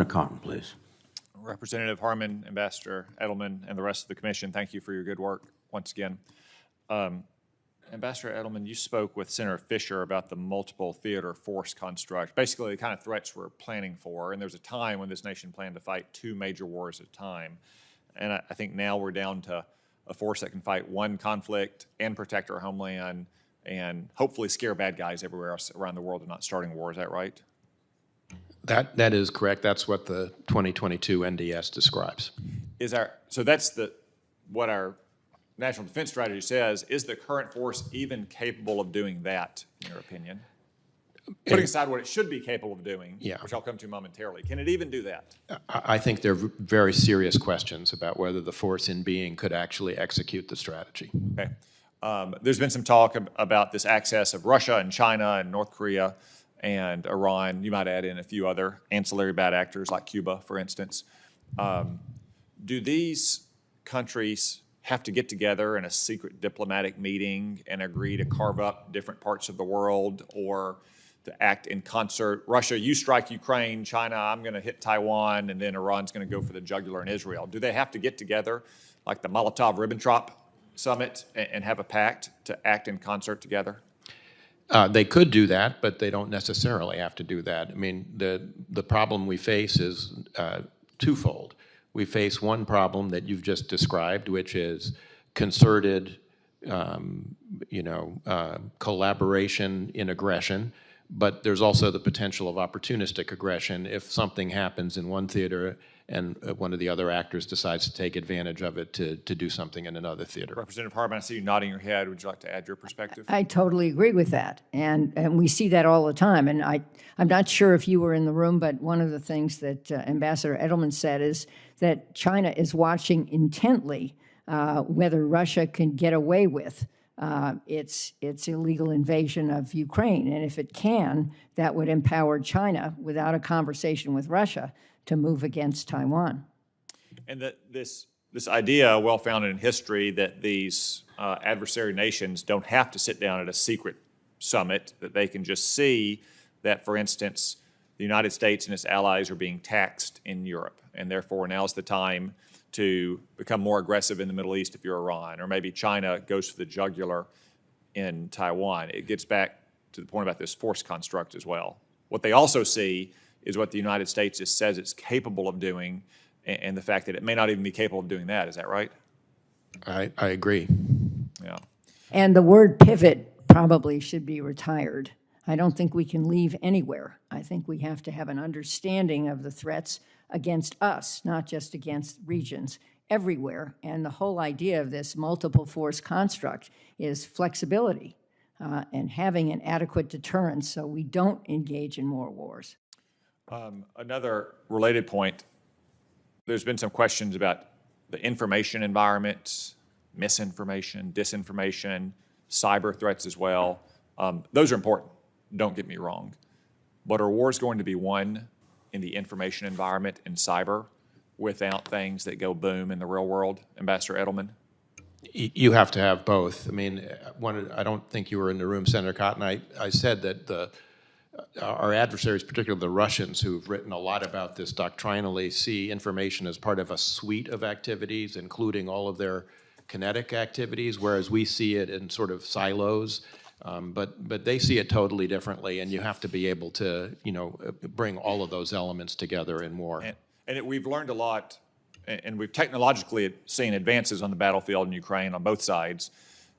Senator Cotton, please. Representative Harmon, Ambassador Edelman, and the rest of the commission, thank you for your good work once again. Ambassador Edelman, you spoke with Senator Fisher about the multiple theater force construct, basically the kind of threats we're planning for. And there's a time when this nation planned to fight 2 major wars at a time. And I think now we're down to a force that can fight 1 conflict and protect our homeland and hopefully scare bad guys everywhere else around the world and not starting a war. Is that right? That is correct. That's what the 2022 NDS describes. So that's what our national defense strategy says. Is the current force even capable of doing that, in your opinion? Putting aside what it should be capable of doing, which I'll come to momentarily, can it even do that? I think there are very serious questions about whether the force in being could actually execute the strategy. Okay. There's been some talk about this access of Russia and China and North Korea and Iran. You might add in a few other ancillary bad actors like Cuba, for instance. Do these countries have to get together in a secret diplomatic meeting and agree to carve up different parts of the world or to act in concert? Russia, you strike Ukraine. China, I'm going to hit Taiwan, and then Iran's going to go for the jugular in Israel. Do they have to get together like the Molotov-Ribbentrop summit and have a pact to act in concert together? They could do that, but they don't necessarily have to do that. I mean, the problem we face is twofold. We face one problem that you've just described, which is concerted, collaboration in aggression. But there's also the potential of opportunistic aggression if something happens in one theater and one of the other actors decides to take advantage of it to do something in another theater. Representative Harmon, I see you nodding your head. Would you like to add your perspective? I totally agree with that. And we see that all the time. And I'm not sure if you were in the room, but one of the things that Ambassador Edelman said is that China is watching intently whether Russia can get away with its illegal invasion of Ukraine. And if it can, that would empower China, without a conversation with Russia, to move against Taiwan. And that this idea, well-founded in history, that these adversary nations don't have to sit down at a secret summit, that they can just see that, for instance, the United States and its allies are being taxed in Europe, and therefore now's the time to become more aggressive in the Middle East if you're Iran, or maybe China goes for the jugular in Taiwan. It gets back to the point about this force construct as well. What they also see is what the United States just says it's capable of doing, and the fact that it may not even be capable of doing that. Is that right? I agree. Yeah. And the word pivot probably should be retired. I don't think we can leave anywhere. I think we have to have an understanding of the threats against us, not just against regions, everywhere. And the whole idea of this multiple force construct is flexibility and having an adequate deterrence so we don't engage in more wars. Another related point, there's been some questions about the information environment, misinformation, disinformation, cyber threats as well. Those are important, don't get me wrong. But are wars going to be won in the information environment and cyber without things that go boom in the real world, Ambassador Edelman? You have to have both. I mean, I don't think you were in the room, Senator Cotton. I said that our adversaries, particularly the Russians, who've written a lot about this doctrinally, see information as part of a suite of activities, including all of their kinetic activities, whereas we see it in sort of silos. But they see it totally differently, and you have to be able to, bring all of those elements together in war. And we've learned a lot, and we've technologically seen advances on the battlefield in Ukraine on both sides.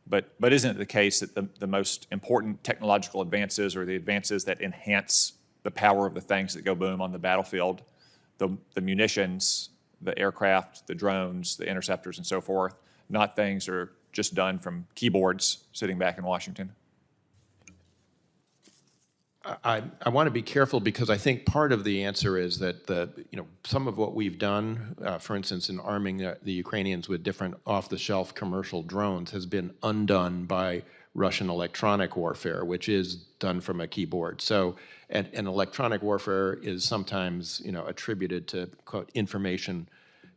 But isn't it the case that the most important technological advances are the advances that enhance the power of the things that go boom on the battlefield, the munitions, the aircraft, the drones, the interceptors, and so forth, not things that are just done from keyboards sitting back in Washington? I want to be careful because I think part of the answer is that some of what we've done, for instance, in arming the Ukrainians with different off-the-shelf commercial drones, has been undone by Russian electronic warfare, which is done from a keyboard. So, and electronic warfare is sometimes attributed to quote information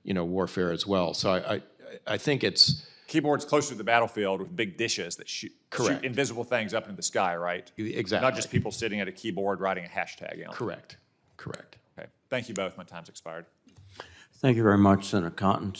warfare as well. So I think it's keyboards closer to the battlefield with big dishes that shoot invisible things up into the sky, right? Exactly. Not just people sitting at a keyboard writing a hashtag. Correct. Okay. Thank you both. My time's expired. Thank you very much, Senator Cotton.